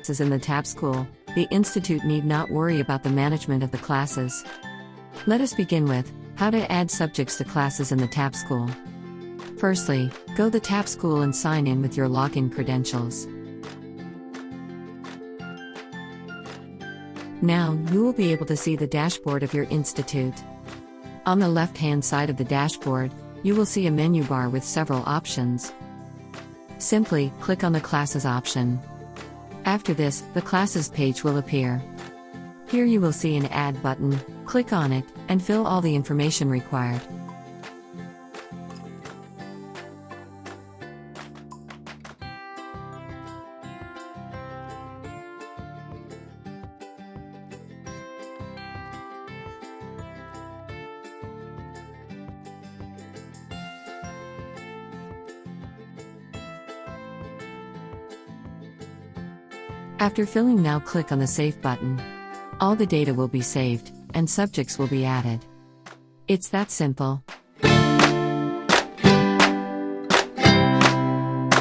classes in the Tabschool, the Institute need not worry about the management of the classes. Let us begin with how to add subjects to classes in the Tabschool. Firstly, go to the Tabschool and sign in with your login credentials. Now, you will be able to see the dashboard of your institute. On the left-hand side of the dashboard, you will see a menu bar with several options. Simply click on the Classes option. After this, the Classes page will appear. Here you will see an Add button, click on it, and fill all the information required. After filling, now click on the Save button. All the data will be saved, and subjects will be added. It's that simple.